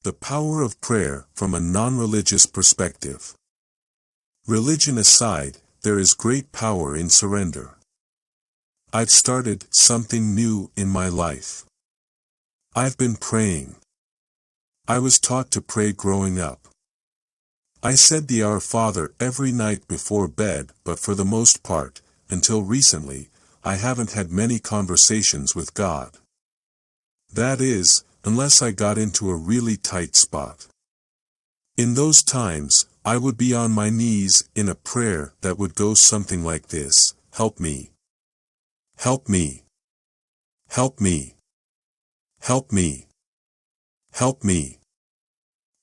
The power of prayer from a non-religious perspective. Religion aside, there is great power in surrender. I've started something new in my life. I've been praying. I was taught to pray growing up. I said the Our Father every night before bed, but for the most part, until recently, I haven't had many conversations with God. That is, unless I got into a really tight spot. In those times, I would be on my knees in a prayer that would go something like this: help me. Help me. Help me. Help me. Help me.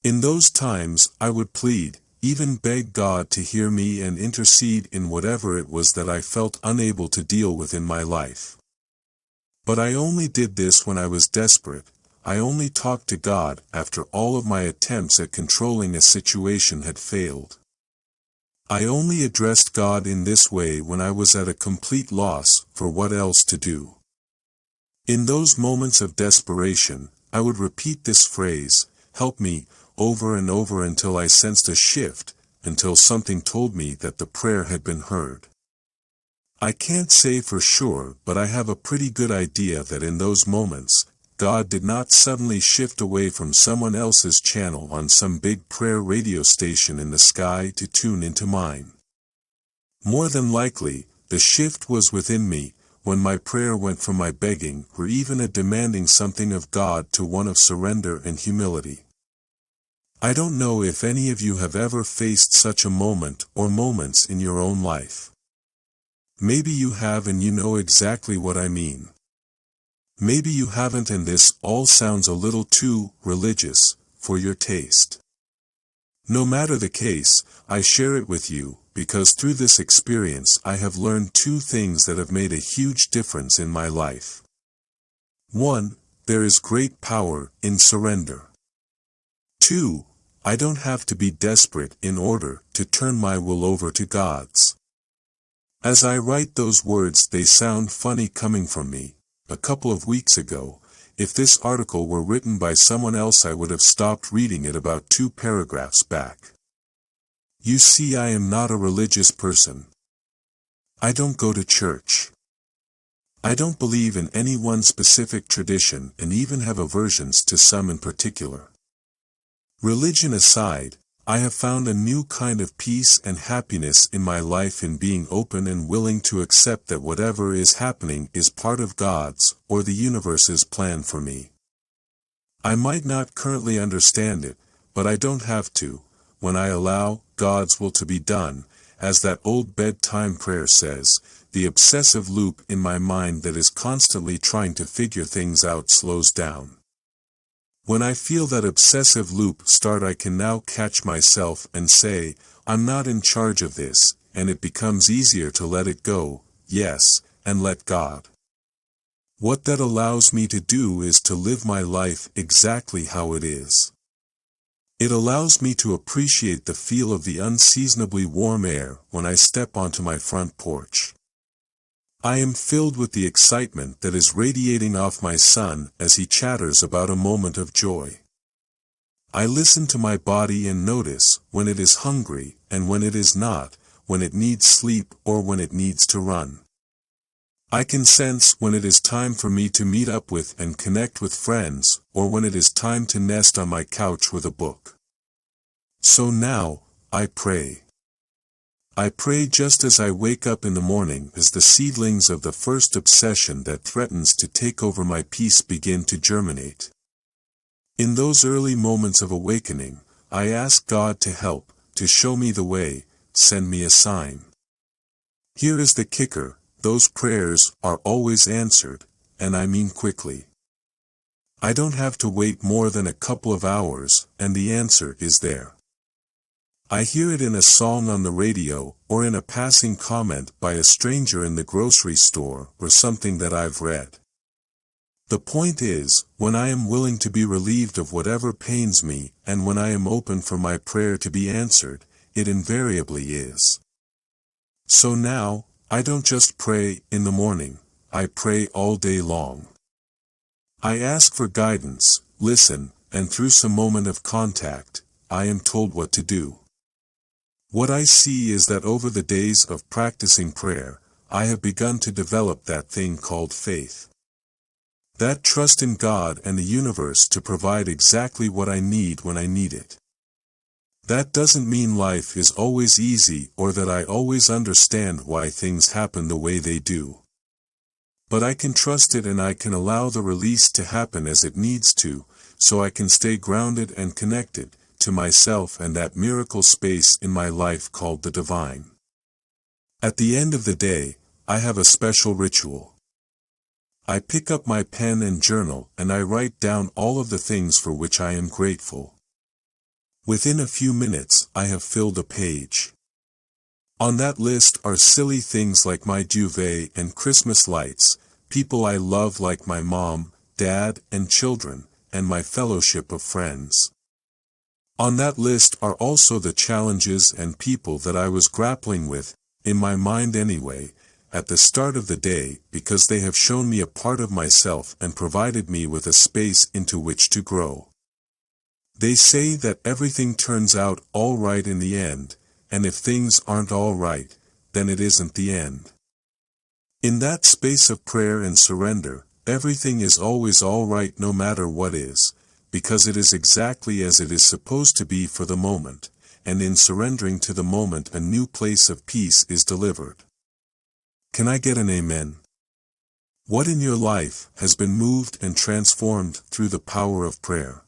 In those times, I would plead, even beg God to hear me and intercede in whatever it was that I felt unable to deal with in my life. But I only did this when I was desperate. I only talked to God after all of my attempts at controlling a situation had failed. I only addressed God in this way when I was at a complete loss for what else to do. In those moments of desperation, I would repeat this phrase, help me, over and over until I sensed a shift, until something told me that the prayer had been heard. I can't say for sure, but I have a pretty good idea that in those moments, God did not suddenly shift away from someone else's channel on some big prayer radio station in the sky to tune into mine. More than likely, the shift was within me, when my prayer went from my begging or even a demanding something of God to one of surrender and humility. I don't know if any of you have ever faced such a moment or moments in your own life. Maybe you have and you know exactly what I mean. Maybe you haven't, and this all sounds a little too religious for your taste. No matter the case, I share it with you, because through this experience I have learned two things that have made a huge difference in my life. 1. There is great power in surrender. 2. I don't have to be desperate in order to turn my will over to God's. As I write those words, they sound funny coming from me. A couple of weeks ago, if this article were written by someone else, I would have stopped reading it about 2 paragraphs back. You see, I am not a religious person. I don't go to church. I don't believe in any one specific tradition and even have aversions to some in particular. Religion aside, I have found a new kind of peace and happiness in my life in being open and willing to accept that whatever is happening is part of God's or the universe's plan for me. I might not currently understand it, but I don't have to, when I allow God's will to be done. As that old bedtime prayer says, the obsessive loop in my mind that is constantly trying to figure things out slows down. When I feel that obsessive loop start, I can now catch myself and say, I'm not in charge of this, and it becomes easier to let it go, yes, and let God. What that allows me to do is to live my life exactly how it is. It allows me to appreciate the feel of the unseasonably warm air when I step onto my front porch. I am filled with the excitement that is radiating off my son as he chatters about a moment of joy. I listen to my body and notice when it is hungry and when it is not, when it needs sleep or when it needs to run. I can sense when it is time for me to meet up with and connect with friends, or when it is time to nest on my couch with a book. So now, I pray. I pray just as I wake up in the morning, as the seedlings of the first obsession that threatens to take over my peace begin to germinate. In those early moments of awakening, I ask God to help, to show me the way, send me a sign. Here is the kicker, those prayers are always answered, and I mean quickly. I don't have to wait more than a couple of hours, and the answer is there. I hear it in a song on the radio, or in a passing comment by a stranger in the grocery store, or something that I've read. The point is, when I am willing to be relieved of whatever pains me, and when I am open for my prayer to be answered, it invariably is. So now, I don't just pray in the morning, I pray all day long. I ask for guidance, listen, and through some moment of contact, I am told what to do. What I see is that over the days of practicing prayer, I have begun to develop that thing called faith. That trust in God and the universe to provide exactly what I need when I need it. That doesn't mean life is always easy or that I always understand why things happen the way they do. But I can trust it, and I can allow the release to happen as it needs to, so I can stay grounded and connected to myself and that miracle space in my life called the divine. At the end of the day, I have a special ritual. I pick up my pen and journal and I write down all of the things for which I am grateful. Within a few minutes, I have filled a page. On that list are silly things like my duvet and Christmas lights, people I love like my mom, dad, and children, and my fellowship of friends. On that list are also the challenges and people that I was grappling with, in my mind anyway, at the start of the day, because they have shown me a part of myself and provided me with a space into which to grow. They say that everything turns out all right in the end, and if things aren't all right, then it isn't the end. In that space of prayer and surrender, everything is always all right no matter what is, because it is exactly as it is supposed to be for the moment, and in surrendering to the moment a new place of peace is delivered. Can I get an amen? What in your life has been moved and transformed through the power of prayer?